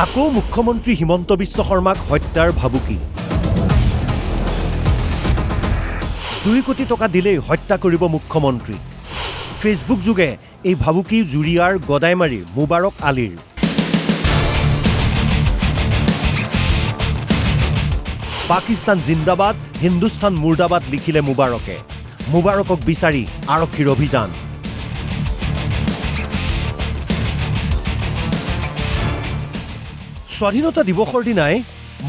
আকৌ মুখ্যমন্ত্ৰী হিমন্ত বিশ্ব শৰ্মাক হত্যাৰ ভাবুকি 2 কোটি টকা দিলেই হত্যা কৰিব মুখ্যমন্ত্ৰী ফেচবুক যোগে এই ভাবুকি জুৰিয়াৰ গদাইমাৰীৰ মুবাৰক আলীৰ পাকিস্তান জিন্দাবাদ হিন্দুস্তান মুৰ্দাবাদ লিখিলে মুবাৰকক বিচাৰি আৰক্ষীৰ অভিযান স্বাধীনতা দিৱসৰ দিনাই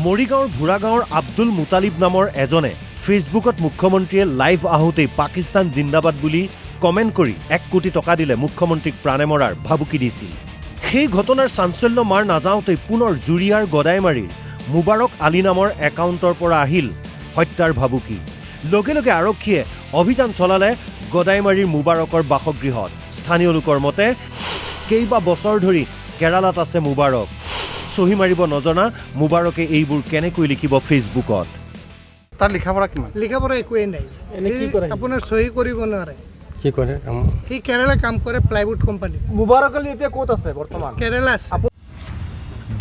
মৰিগাঁৱৰ ভুৰাগাঁৱৰ আব্দুল মুতালিব নামৰ এজনে ফেচবুকত মুখ্যমন্ত্ৰীয়ে লাইভ আহোঁতেই পাকিস্তান জিন্দাবাদ বুলি কমেণ্ট কৰি 1 কোটি টকা দিলে মুখ্যমন্ত্ৰীক প্ৰাণে মৰাৰ ভাবুকি দিছিল সেই ঘটনাৰ চাঞ্চল্য মাৰ নাযাওঁতেই পুনৰ জুৰিয়াৰ গদাইমাৰীৰ মুবাৰক আলী নামৰ একাউণ্টৰ পৰা আহিল হত্যাৰ ভাবুকি লগে লগে আৰক্ষীয়ে অভিযান চলালে গদাইমাৰীৰ মুবাৰকৰ বাসগৃহত স্থানীয় লোকৰ মতে কেইবা বছৰ ধৰি কেৰালাত আছে মুবাৰক সহি মাৰিব নজনা মুবাৰকে এইবোৰ কেনেকৈ লিখিব ফেচবুকত তাৰ লিখাপঢ়া কিমান লিখাপঢ়া একোৱেই নাই আপোনাৰ সহি কৰিব নোৱাৰে কি কৰে সি কেৰালা কাম কৰে প্লাইউড কোম্পানী মুবাৰক আলী এতিয়া ক'ত আছে বৰ্তমান কেৰালা আছে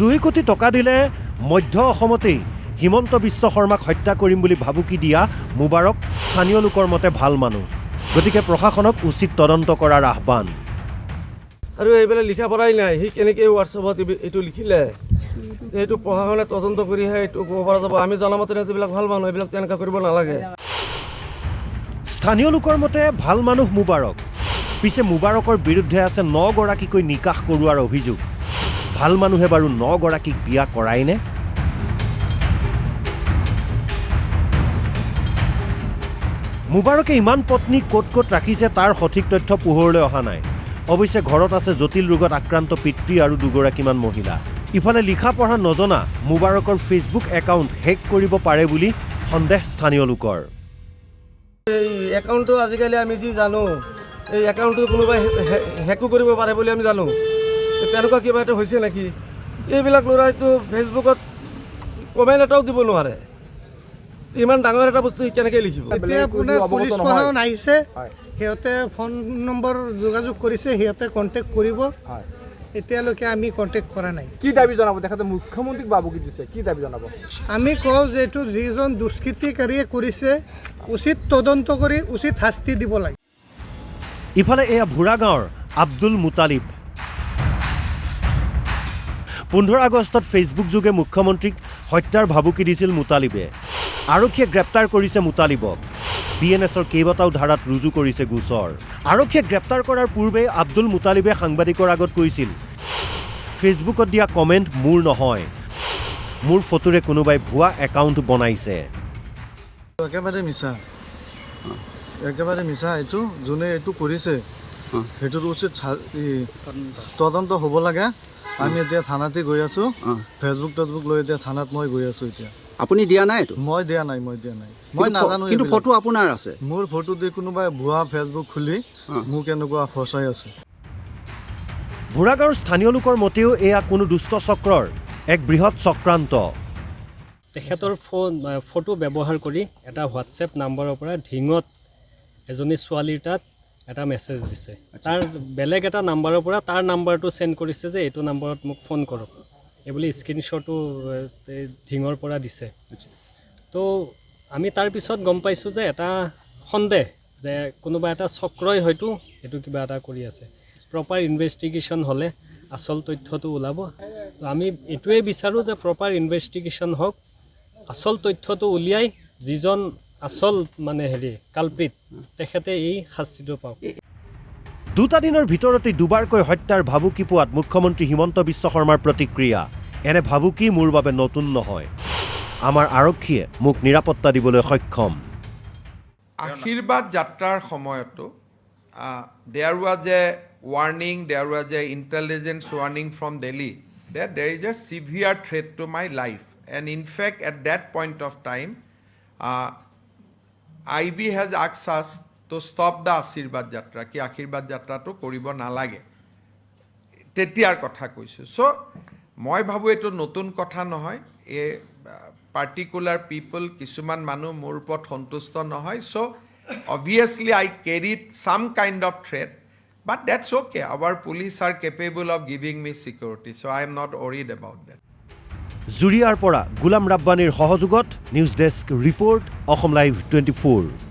2 কোটি টকা দিলে মধ্য অসমতেই হিমন্ত বিশ্ব শৰ্মাক হত্যা কৰিম বুলি ভাবুকি দিয়া মুবাৰক স্থানীয় লোকৰ মতে ভাল মানুহ গতিকে প্ৰশাসনক উচিত তদন্ত কৰাৰ আহ্বান আৰু এইবিলাক লিখা পঢ়াই নাই সি কেনেকৈ হোৱাটছএপত এইটো লিখিলে এইটো প্ৰশাসনে তদন্ত কৰিহে এইটো ক'ব পৰা যাব আমি জনামতে এইবিলাক ভাল মানুহ এইবিলাক তেনেকুৱা কৰিব নালাগে স্থানীয় লোকৰ মতে ভাল মানুহ মুবাৰক পিছে মুবাৰকৰ বিৰুদ্ধে আছে 9 গৰাকীকৈ নিকাহ কৰোৱাৰ অভিযোগ ভাল মানুহে বাৰু 9 গৰাকীক বিয়া কৰাইনে মুবাৰকে ইমান পত্নী ক'ত ৰাখিছে তাৰ সঠিক তথ্য পোহৰলৈ অহা নাই অৱশ্যে ঘৰত আছে জটিল ৰোগত আক্ৰান্ত পিতৃ আৰু 2 গৰাকীমান মহিলা ইফালে লিখা পঢ়া নজনা মুবাৰকৰ ফেচবুক একাউণ্ট হেক কৰিব পাৰে বুলি সন্দেহ স্থানীয় লোকৰ এই একাউণ্টটো আজিকালি আমি যি জানো এই একাউণ্টটো কোনোবাই হেকো কৰিব পাৰে বুলি আমি জানো তেনেকুৱা কিবা এটা হৈছে নেকি এইবিলাক ল'ৰাইতো ফেচবুকত কমেণ্ট এটাও দিব নোৱাৰে ইমান ডাঙৰ এটা বস্তু কেনেকৈ লিখিব এতিয়া আপোনাৰ পুলিচ প্ৰশাসন আহিছে সিহঁতে ফোন নম্বৰ যোগাযোগ কৰিছে সিহঁতে কণ্টেক্ট কৰিব এতিয়ালৈকে আমি কণ্টেক্ট কৰা নাই কি দাবী জনাব দেখাতে মুখ্যমন্ত্ৰীক ভাবুকি দিছে কি দাবী জনাব আমি কওঁ যে এইটো যিজন দুষ্কৃতিকাৰীয়ে কৰিছে উচিত তদন্ত কৰি উচিত শাস্তি দিব লাগে ইফালে এয়া ভুৰাগাঁৱৰ আব্দুল মুতালিব 15 আগষ্টত ফেচবুক যোগে মুখ্যমন্ত্ৰীক হত্যাৰ ভাবুকি দিছিল মুতালিবে আৰক্ষীয়ে গ্ৰেপ্তাৰ কৰিছে মুতালিবক বিএনএছৰ কেইবাটাও ধাৰাত ৰুজু কৰিছে গোচৰ আৰক্ষীয়ে গ্ৰেপ্তাৰ কৰাৰ পূৰ্বে আব্দুল মুতালিবে সাংবাদিকৰ আগত কৈছিল ফেচবুকত দিয়া কমেণ্ট মোৰ নহয় মোৰ ফটোৰে কোনোবাই ভুৱা একাউণ্ট বনাইছে একেবাৰে মিছা এইটো যোনে এইটো কৰিছে সেইটোৰ উচিত তদন্ত হ'ব লাগে আমি এতিয়া থানাতে গৈ আছোঁ ফেচবুক লৈ এতিয়া থানাত মই গৈ আছোঁ এতিয়া আপুনি দিয়া নাই এইটো মই দিয়া নাই মই নাজানো কিন্তু ফটো আপোনাৰ আছে মোৰ ফটো দি কোনোবাই ভুৱা ফেচবুক খুলি মোক এনেকুৱা ফচাই আছে ভুৰাগাঁৱৰ স্থানীয় লোকৰ মতেও এয়া কোনো দুষ্ট চক্ৰৰ এক বৃহৎ চক্ৰান্ত তেখেতৰ ফটো ব্যৱহাৰ কৰি এটা হোৱাটছএপ নাম্বাৰৰ পৰা ঢিঙত এজনী ছোৱালীৰ তাত এটা মেছেজ দিছে তাৰ বেলেগ এটা নাম্বাৰৰ পৰা তাৰ নাম্বাৰটো সেন্ড কৰিছে যে এইটো নাম্বাৰত মোক ফোন কৰক এইবুলি স্ক্ৰীনশ্বটো ঢিঙৰ পৰা দিছে তো আমি তাৰ পিছত গম পাইছোঁ যে এটা সন্দেহ যে কোনোবা এটা চক্ৰই হয়তো এইটো কিবা এটা কৰি আছে প্ৰপাৰ ইনভেষ্টিগেশ্যন হ'লে আচল তথ্যটো ওলাব তো আমি এইটোৱে বিচাৰোঁ যে প্ৰপাৰ ইনভেষ্টিগেশ্যন হওক আচল তথ্যটো উলিয়াই যিজন আচল মানে কালপ্ৰিট তেখেতে এই শাস্তিটো পাওক 2 দিনৰ ভিতৰতে দুবাৰকৈ হত্যাৰ ভাবুকি পোৱাত মুখ্যমন্ত্ৰী হিমন্ত বিশ্ব শৰ্মাৰ প্ৰতিক্ৰিয়া এনে ভাবুকি মোৰ বাবে নতুন নহয় আমাৰ আৰক্ষীয়ে মোক নিৰাপত্তা দিবলৈ সক্ষম আশীৰ্বাদ যাত্ৰাৰ সময়তো there was a warning there was a intelligence warning from Delhi that there is a severe threat to my life and in fact at that point of time IB has asked us to stop the Ashirwad Jatra ki Ashirwad Jatra to koribo nalage tetiar kotha koisu so moi bhabu eto notun kotha nohoy e particular people kisuman manu mor upor santusto nohoy so obviously I carried some kind of threat But that's okay. Our police are capable of giving me security, so I am not worried about that. জুৰিয়াৰ পৰা গোলাম ৰাব্বানীৰ সহযোগত news desk report Assam live 24